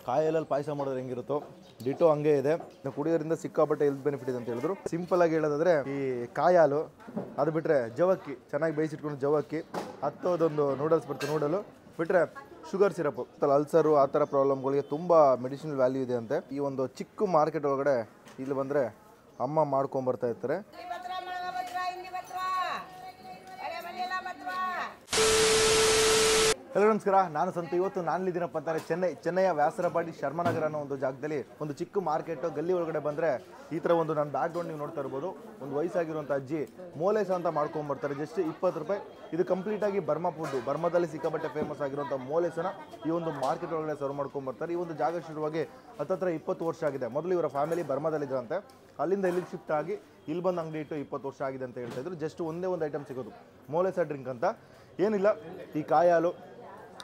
ಕಾಯಿ ಹಾಲಲ್ಲಿ ಪಾಯಸ ಮಾಡಿದ್ರೆ ಹೆಂಗಿರುತ್ತೋ ಡಿಟೋ ಹಂಗೆ ಇದೆ. ಕುಡಿಯೋದ್ರಿಂದ ಸಿಕ್ಕಾಪಟ್ಟೆ ಹೆಲ್ತ್ ಬೆನಿಫಿಟ್ ಇದೆ ಅಂತ ಹೇಳಿದ್ರು. ಸಿಂಪಲ್ ಆಗಿ ಹೇಳೋದಾದ್ರೆ ಈ ಕಾಯಿ ಹಾಲು ಅದು ಬಿಟ್ಟರೆ ಜವಕ್ಕಿ ಚೆನ್ನಾಗಿ ಬೇಯಿಸಿಟ್ಕೊಂಡು ಜವಕ್ಕಿ ಹತ್ತೋದೊಂದು ನೂಡಲ್ಸ್ ಬರುತ್ತೆ, ನೂಡಲು ಬಿಟ್ಟರೆ ಶುಗರ್ ಸಿರಪ್ ಅಲ್ಸರು ಆ ಥರ ಪ್ರಾಬ್ಲಮ್ಗಳಿಗೆ ತುಂಬ ಮೆಡಿಸಿನಲ್ ವ್ಯಾಲ್ಯೂ ಇದೆ ಅಂತೆ. ಈ ಒಂದು ಚಿಕ್ಕ ಮಾರ್ಕೆಟ್ ಒಳಗಡೆ ಇಲ್ಲಿ ಬಂದರೆ ಅಮ್ಮ ಮಾಡ್ಕೊಂಬರ್ತಾ ಇರ್ತಾರೆ. ಹಲೋ ನಮಸ್ಕಾರ, ನಾನು ಸಂತು. ಇವತ್ತು ನಾನಿದ್ದೀನಪ್ಪ ಅಂತಾರೆ ಚೆನ್ನೈಯ ವ್ಯಾಸರಪಾಡಿ ಶರ್ಮನಗರ ಅನ್ನೋ ಒಂದು ಜಾಗದಲ್ಲಿ ಒಂದು ಚಿಕ್ಕ ಮಾರ್ಕೆಟು ಗಲ್ಲಿ ಒಳಗಡೆ ಬಂದರೆ ಈ ಥರ ಒಂದು ನನ್ನ ಬ್ಯಾಕ್ ಗ್ರೌಂಡ್ ನೀವು ನೋಡ್ತಾ ಇರ್ಬೋದು. ಒಂದು ವಯಸ್ಸಾಗಿರುವಂಥ ಅಜ್ಜಿ ಮೋಲೇಸ ಅಂತ ಮಾಡ್ಕೊಂಬರ್ತಾರೆ. ಜಸ್ಟ್ 20 ರೂಪಾಯಿ. ಇದು ಕಂಪ್ಲೀಟಾಗಿ ಬರ್ಮಾ ಫುಡ್ಡು. ಬರ್ಮಾದಲ್ಲಿ ಸಿಕ್ಕಾಪಟ್ಟೆ ಫೇಮಸ್ ಆಗಿರುವಂಥ ಮೋಲೇಸನ ಈ ಒಂದು ಮಾರ್ಕೆಟ್ ಒಳಗಡೆ ಸರ್ವ್ ಮಾಡ್ಕೊಂಬರ್ತಾರೆ. ಈ ಒಂದು ಜಾಗ ಶುರುವಾಗಿ ಹತ್ತತ್ರ 20 ವರ್ಷ ಆಗಿದೆ. ಮೊದಲು ಇವರ ಫ್ಯಾಮಿಲಿ ಬರ್ಮಾದಲ್ಲಿದ್ದಂತೆ, ಅಲ್ಲಿಂದ ಇಲ್ಲಿಗೆ ಶಿಫ್ಟ್ ಆಗಿ ಇಲ್ಲಿ ಬಂದು ಅಂಗಡಿ ಇಟ್ಟು 20 ವರ್ಷ ಆಗಿದೆ ಅಂತ ಹೇಳ್ತಾ ಇದ್ರು. ಜಸ್ಟ್ ಒಂದೇ ಒಂದು ಐಟಮ್ ಸಿಗೋದು, ಮೋಲೇಸ ಡ್ರಿಂಕ್ ಅಂತ. ಏನಿಲ್ಲ, ಈ ಕಾಯಿ ಹಾಲು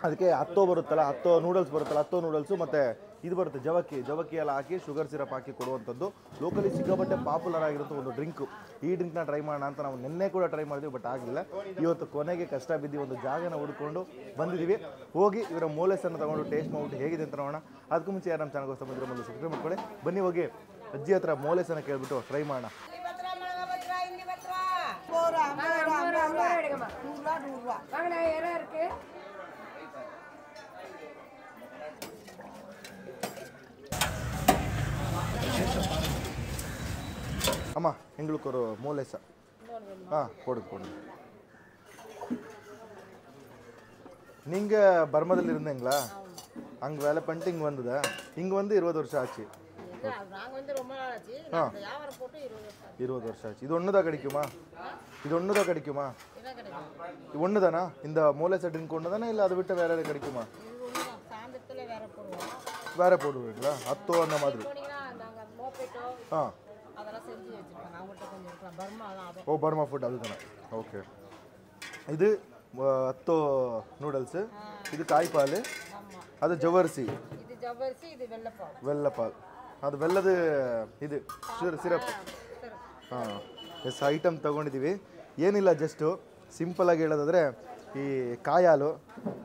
ಅದಕ್ಕೆ ಹತ್ತೋ ಬರುತ್ತಲ್ಲ, ಹತ್ತೋ ನೂಡಲ್ಸ್ ಬರುತ್ತಲ್ಲ, ಹತ್ತೋ ನೂಡಲ್ಸು ಮತ್ತು ಇದು ಬರುತ್ತೆ ಜವಕ್ಕಿ ಎಲ್ಲ ಹಾಕಿ ಶುಗರ್ ಸಿರಪ್ ಹಾಕಿ ಕೊಡುವಂಥದ್ದು. ಲೋಕಲಿ ಸಿಕ್ಕಾಪಟ್ಟೆ ಪಾಪ್ಯುಲರ್ ಆಗಿರುವಂಥ ಒಂದು ಡ್ರಿಂಕು. ಈ ಡ್ರಿಂಕ್ನ ಟ್ರೈ ಮಾಡೋಣ ಅಂತ ನಾವು ನಿನ್ನೆ ಕೂಡ ಟ್ರೈ ಮಾಡಿದ್ವಿ, ಬಟ್ ಆಗಲಿಲ್ಲ. ಇವತ್ತು ಕೊನೆಗೆ ಕಷ್ಟ ಬಿದ್ದು ಒಂದು ಜಾಗನ ಹುಡ್ಕೊಂಡು ಬಂದಿದ್ದೀವಿ. ಹೋಗಿ ಇವರ ಮೋಲೇಸನ್ನು ತೊಗೊಂಡು ಟೇಸ್ಟ್ ಮಾಡಿಬಿಟ್ಟು ಹೇಗಿದೆ ಅಂತ ನೋಡೋಣ. ಅದಕ್ಕೂ ಮುಂಚೆ ಯಾರು ನಮ್ಮ ಚಾನಲ್ ಹೊಸ ಬಂದಿರೋ ಮೊದಲು ಸಬ್ಸ್ಕ್ರೈಬ್ ಮಾಡ್ಕೊಳ್ಳಿ. ಬನ್ನಿ ಹೋಗಿ ಅಜ್ಜಿ ಹತ್ರ ಮೋಲೇಸನ್ನು ಕೇಳಿಬಿಟ್ಟು ಟ್ರೈ ಮಾಡೋಣ. அம்மா எங்களுக்கு ஒரு மோலேசா போடுங்க. நீங்கள் பர்மாதில் இருந்தீங்களா? அங்கே வேலை பண்ணிட்டு இங்கே வந்ததா? இங்கே வந்து 20 வருஷம் ஆச்சு. 20 வருஷம் ஆச்சு. இது ஒன்று தான் கிடைக்குமா? இது ஒன்று தானா? இந்த மோலேசா ட்ரிங்க் ஒன்று தானே, இல்லை அதை விட்டு வேறு எதாவது கிடைக்குமா? வேறு போடுவீங்களா? அத்தோ அந்த மாதிரி. ஓ, பர்மா ஃபுட் அதுதானே. ஓகே. இது ಹತ್ತೋ ನೂಡಲ್ಸ್, ಇದು ಕಾಯಿ ಪಾಲು, ಅದು ಜವರ್ಸಿ, ವೆಲ್ಲಪಾಲ್, ಅದು ಬೆಲ್ಲದ ಇದು ಸಿರಪ್. ಎಸ್ ಐಟಮ್ ತೊಗೊಂಡಿದ್ದೀವಿ. ಏನಿಲ್ಲ, ಜಸ್ಟು ಸಿಂಪಲಾಗಿ ಹೇಳೋದಾದರೆ ಈ ಕಾಯಿ ಹಾಲು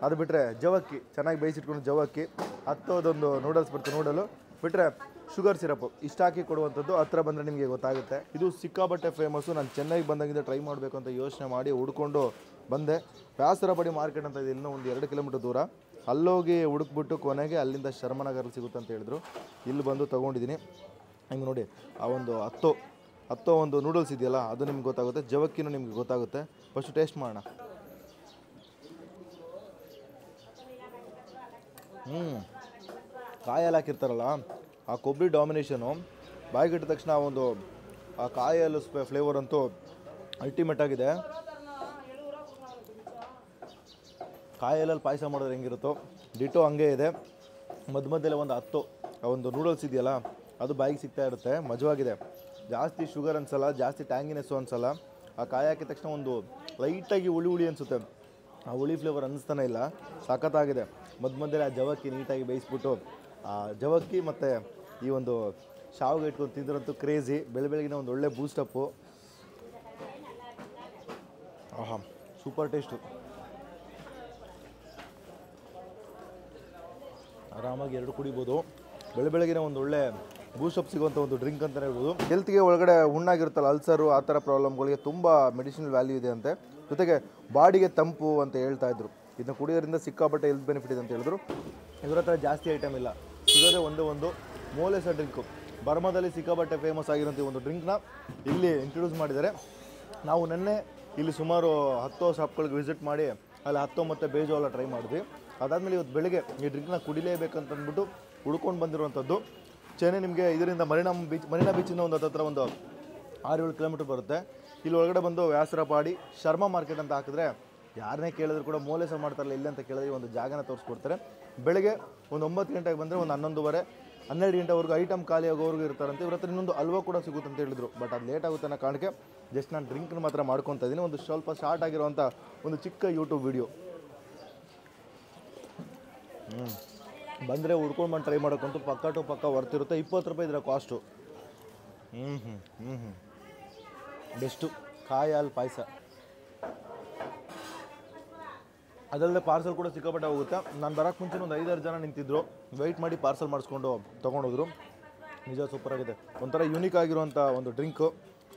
ಅದು ಬಿಟ್ಟರೆ ಜವಕ್ಕಿ ಚೆನ್ನಾಗಿ ಬೇಯಿಸಿಟ್ಕೊಂಡು ಜವಕ್ಕಿ ಹತ್ತೋದೊಂದು ನೂಡಲ್ಸ್ ಬರುತ್ತೆ, ನೂಡಲು ಬಿಟ್ಟರೆ ಶುಗರ್ ಸಿರಪ್ಪು ಇಷ್ಟ ಹಾಕಿ ಕೊಡುವಂಥದ್ದು. ಹತ್ರ ಬಂದರೆ ನಿಮಗೆ ಗೊತ್ತಾಗುತ್ತೆ. ಇದು ಸಿಕ್ಕಾಪಟ್ಟೆ ಫೇಮಸ್ಸು. ನಾನು ಚೆನ್ನೈಗೆ ಬಂದಾಗಿಂದ ಟ್ರೈ ಮಾಡಬೇಕು ಅಂತ ಯೋಚನೆ ಮಾಡಿ ಹುಡ್ಕೊಂಡು ಬಂದೆ. ವ್ಯಾಸರಪಾಡಿ ಮಾರ್ಕೆಟ್ ಅಂತ ಇದೆ, ಇನ್ನೂ ಒಂದು 2 ಕಿಲೋಮೀಟರ್ ದೂರ. ಅಲ್ಲೋಗಿ ಹುಡುಕ್ಬಿಟ್ಟು ಕೊನೆಗೆ ಅಲ್ಲಿಂದ ಶರ್ಮನಗರಲ್ಲಿ ಸಿಗುತ್ತೆ ಅಂತ ಹೇಳಿದ್ರು. ಇಲ್ಲಿ ಬಂದು ತೊಗೊಂಡಿದ್ದೀನಿ. ಹಿಂಗೆ ನೋಡಿ, ಆ ಒಂದು ಹತ್ತೋ ಒಂದು ನೂಡಲ್ಸ್ ಇದೆಯಲ್ಲ, ಅದು ನಿಮ್ಗೆ ಗೊತ್ತಾಗುತ್ತೆ. ಜವಕ್ಕಿನೂ ನಿಮ್ಗೆ ಗೊತ್ತಾಗುತ್ತೆ. ಫಸ್ಟು ಟೇಸ್ಟ್ ಮಾಡೋಣ. ಕಾಯಿ ಹಾಲು ಹಾಕಿರ್ತಾರಲ್ಲ, ಆ ಕೊಬ್ಬರಿ ಡಾಮಿನೇಷನು ಬಾಯಿಗಿಟ್ಟ ತಕ್ಷಣ ಒಂದು ಆ ಕಾಯಿ ಹಾಲು ಫ್ಲೇವರ್ ಅಂತೂ ಅಲ್ಟಿಮೇಟ್ ಆಗಿದೆ. ಕಾಯಿ ಹಾಲಲ್ಲಿ ಪಾಯಸ ಮಾಡಿದ್ರೆ ಹೆಂಗಿರುತ್ತೋ ಡಿಟೋ ಹಂಗೆ ಇದೆ. ಮಧ್ಯದಲ್ಲಿ ಒಂದು ಆ ಒಂದು ನೂಡಲ್ಸ್ ಇದೆಯಲ್ಲ, ಅದು ಬಾಯಿಗೆ ಸಿಗ್ತಾ ಇರುತ್ತೆ. ಮಜವಾಗಿದೆ. ಜಾಸ್ತಿ ಶುಗರ್ ಅನಿಸಲ್ಲ, ಜಾಸ್ತಿ ಟ್ಯಾಂಗಿನೆಸ್ಸು ಅನಿಸಲ್ಲ. ಆ ಕಾಯಿ ಹಾಕಿದ ತಕ್ಷಣ ಒಂದು ಲೈಟಾಗಿ ಹುಳಿ ಅನಿಸುತ್ತೆ. ಆ ಹುಳಿ ಫ್ಲೇವರ್ ಅನ್ನಿಸ್ತಾನೆ ಇಲ್ಲ. ಸಖತ್ತಾಗಿದೆ. ಮಧ್ಯದಲ್ಲಿ ಆ ಜವಕ್ಕಿ ನೀಟಾಗಿ ಬೇಯಿಸ್ಬಿಟ್ಟು ಆ ಜವಕ್ಕಿ ಮತ್ತು ಈ ಒಂದು ಶಾವಿಗೆ ಇಟ್ಕೊಂಡು ತಿಂದ್ರಂತೂ ಕ್ರೇಜಿ. ಬೆಳಗಿನ ಒಂದು ಒಳ್ಳೆ ಬೂಸ್ಟಪ್ಪು. ಆಹಾ, ಸೂಪರ್ ಟೇಸ್ಟು. ಆರಾಮಾಗಿ 2 ಕುಡಿಬೋದು. ಬೆಳಗಿನ ಒಂದು ಒಳ್ಳೆ ಬೂಸ್ಟಪ್ ಸಿಗುವಂಥ ಒಂದು ಡ್ರಿಂಕ್ ಅಂತಲೇ ಹೇಳ್ಬೋದು. ಹೆಲ್ತ್ಗೆ ಒಳಗಡೆ ಹುಣ್ಣಾಗಿರುತ್ತಲ್ಲ, ಅಲ್ಸರು ಆ ಥರ ಪ್ರಾಬ್ಲಮ್ಗಳಿಗೆ ತುಂಬ ಮೆಡಿಸಿನಲ್ ವ್ಯಾಲ್ಯೂ ಇದೆ ಅಂತೆ. ಜೊತೆಗೆ ಬಾಡಿಗೆ ತಂಪು ಅಂತ ಹೇಳ್ತಾ ಇದ್ರು. ಇದನ್ನ ಕುಡಿಯೋದ್ರಿಂದ ಸಿಕ್ಕಾಪಟ್ಟೆ ಹೆಲ್ತ್ ಬೆನಿಫಿಟ್ ಇದೆ ಅಂತ ಹೇಳಿದ್ರು. ಇದ್ರ ಹತ್ರ ಜಾಸ್ತಿ ಐಟಮ್ ಇಲ್ಲ, ಸಿಗೋದೇ ಒಂದು ಮೋಲೇಸ ಡ್ರಿಂಕು. ಬರ್ಮಾದಲ್ಲಿ ಸಿಕ್ಕಾಪಟ್ಟೆ ಫೇಮಸ್ ಆಗಿರೋಂಥ ಒಂದು ಡ್ರಿಂಕ್ನ ಇಲ್ಲಿ ಇಂಟ್ರೊಡ್ಯೂಸ್ ಮಾಡಿದ್ದಾರೆ. ನಾವು ನೆನ್ನೆ ಇಲ್ಲಿ ಸುಮಾರು 10 ಶಾಪ್ಗಳಿಗೆ ವಿಸಿಟ್ ಮಾಡಿ ಅಲ್ಲಿ 10 ಮತ್ತು ಬೇಜು ಎಲ್ಲ ಟ್ರೈ ಮಾಡಿದ್ವಿ. ಅದಾದಮೇಲೆ ಇವತ್ತು ಬೆಳಗ್ಗೆ ಈ ಡ್ರಿಂಕ್ನ ಕುಡಿಲೇಬೇಕಂತಂದ್ಬಿಟ್ಟು ಹುಡ್ಕೊಂಡು ಬಂದಿರುವಂಥದ್ದು. ಚೆನ್ನೈ ನಿಮಗೆ ಇದರಿಂದ ಮರೀನಾ ಬೀಚಿಂದ ಒಂದು ಹತ್ತಿರ ಒಂದು 6-7 ಕಿಲೋಮೀಟರ್ ಬರುತ್ತೆ. ಇಲ್ಲಿ ಒಳಗಡೆ ಬಂದು ವ್ಯಾಸರಪಾಡಿ ಶರ್ಮಾ ಮಾರ್ಕೆಟ್ ಅಂತ ಹಾಕಿದ್ರೆ ಯಾರನ್ನೇ ಕೇಳಿದ್ರು ಕೂಡ ಮೋಲೇಸ ಮಾಡ್ತಾರಲ್ಲ ಇಲ್ಲಿ ಅಂತ ಕೇಳಿದ್ರೆ ಒಂದು ಜಾಗನ ತೋರಿಸ್ಕೊಡ್ತಾರೆ. ಬೆಳಗ್ಗೆ ಒಂದು 9 ಗಂಟೆಗೆ ಬಂದರೆ ಒಂದು 11:30 12 ಗಂಟೆವರೆಗೂ ಐಟಮ್ ಖಾಲಿ ಆಗೋವರೆಗೂ ಇರ್ತಾರಂತೆ. ಇವ್ರ ಹತ್ರ ಇನ್ನೊಂದು ಹಲ್ವಾ ಕೂಡ ಸಿಗುತ್ತೆ ಅಂತ ಹೇಳಿದ್ರು. ಬಟ್ ಅದು ಲೇಟ್ ಆಗುತ್ತೆ ಅನ್ನೋ ಕಾರಣಕ್ಕೆ ಜಸ್ಟ್ ನಾನು ಡ್ರಿಂಕ್ನ ಮಾತ್ರ ಮಾಡ್ಕೊತಾ ಇದ್ದೀನಿ. ಒಂದು ಸ್ವಲ್ಪ ಶಾರ್ಟ್ ಆಗಿರುವಂಥ ಒಂದು ಚಿಕ್ಕ ಯೂಟ್ಯೂಬ್ ವಿಡಿಯೋ. ಬಂದರೆ ಹುಡ್ಕೊಂಡು ಬಂದು ಟ್ರೈ ಮಾಡೋಕ್ಕಂತೂ ಪಕ್ಕ ವರ್ತಿರುತ್ತೆ. 20 ರೂಪಾಯಿ ಇದರ ಕಾಸ್ಟು. ಬೆಸ್ಟು ಕಾಯಿ ಹಾಲು ಪಾಯಸ. ಅದಲ್ಲದೆ ಪಾರ್ಸಲ್ ಕೂಡ ಸಿಕ್ಕಾಪಟ್ಟೆ ಹೋಗುತ್ತೆ. ನಾನು ಬರೋಕ್ಕೆ ಮುಂಚೆ ಒಂದು 5-6 ಜನ ನಿಂತಿದ್ದರು, ವೆಯ್ಟ್ ಮಾಡಿ ಪಾರ್ಸಲ್ ಮಾಡಿಸ್ಕೊಂಡು ತೊಗೊಂಡೋದ್ರು. ನಿಜ ಸೂಪರಾಗಿದೆ. ಒಂಥರ ಯೂನಿಕ್ ಆಗಿರುವಂಥ ಒಂದು ಡ್ರಿಂಕು.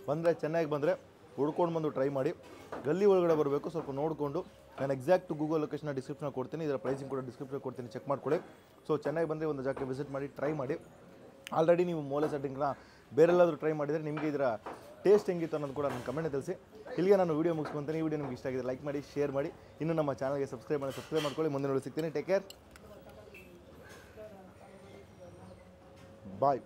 ಬಂದರೆ ಚೆನ್ನಾಗಿ ಬಂದರೆ ಹುಡ್ಕೊಂಡು ಬಂದು ಟ್ರೈ ಮಾಡಿ. ಗಲ್ಲಿ ಒಳಗಡೆ ಬರಬೇಕು, ಸ್ವಲ್ಪ ನೋಡಿಕೊಂಡು. ನಾನು ಎಕ್ಸಾಕ್ಟ್ ಗೂಗಲ್ ಲೊಕೇಶನ್ ಡಿಸ್ಕ್ರಿಪ್ಷನ್ ಕೊಡ್ತೀನಿ, ಇದರ ಪ್ರೈಸಿಂಗ್ ಕೂಡ ಡಿಸ್ಕ್ರಿಪ್ಷನ್ ಕೊಡ್ತೀನಿ, ಚೆಕ್ ಮಾಡ್ಕೊಳ್ಳಿ. ಸೊ ಚೆನ್ನಾಗಿ ಬಂದರೆ ಒಂದು ಜಾಗಕ್ಕೆ ವಿಸಿಟ್ ಮಾಡಿ, ಟ್ರೈ ಮಾಡಿ. ಆಲ್ರೆಡಿ ನೀವು ಮೋಲೆ ಸೆಟ್ಟಿಂಗ್ನ ಬೇರೆಲ್ಲಾದರೂ ಟ್ರೈ ಮಾಡಿದರೆ ನಿಮಗೆ ಇದರ ಟೇಸ್ಟ್ ಹೆಂಗಿತ್ತು ಅನ್ನೋದು ಕೂಡ ನನ್ನ ಕಮೆಂಟ್ ತಿಳಿಸಿ. ಇಲ್ಲಿಗೆ ನಾನು ವೀಡಿಯೋ ಮುಗಿಸ್ಕೊಂತೀನಿ. ಈ ವಿಡಿಯೋ ನಿಮ್ಗೆ ಇಷ್ಟ ಆಗಿದೆ ಲೈಕ್ ಮಾಡಿ, ಶೇರ್ ಮಾಡಿ. ಇನ್ನು ನಮ್ಮ ಚಾನಲ್ಗೆ ಸಬ್ಸ್ಕ್ರೈಬ್ ಮಾಡ್ಕೊಳ್ಳಿ. ಮುಂದಿನ ವಿಡಿಯೋ ಸಿಗ್ತೀನಿ. ಟೇಕ್ ಕೇರ್, ಬಾಯ್.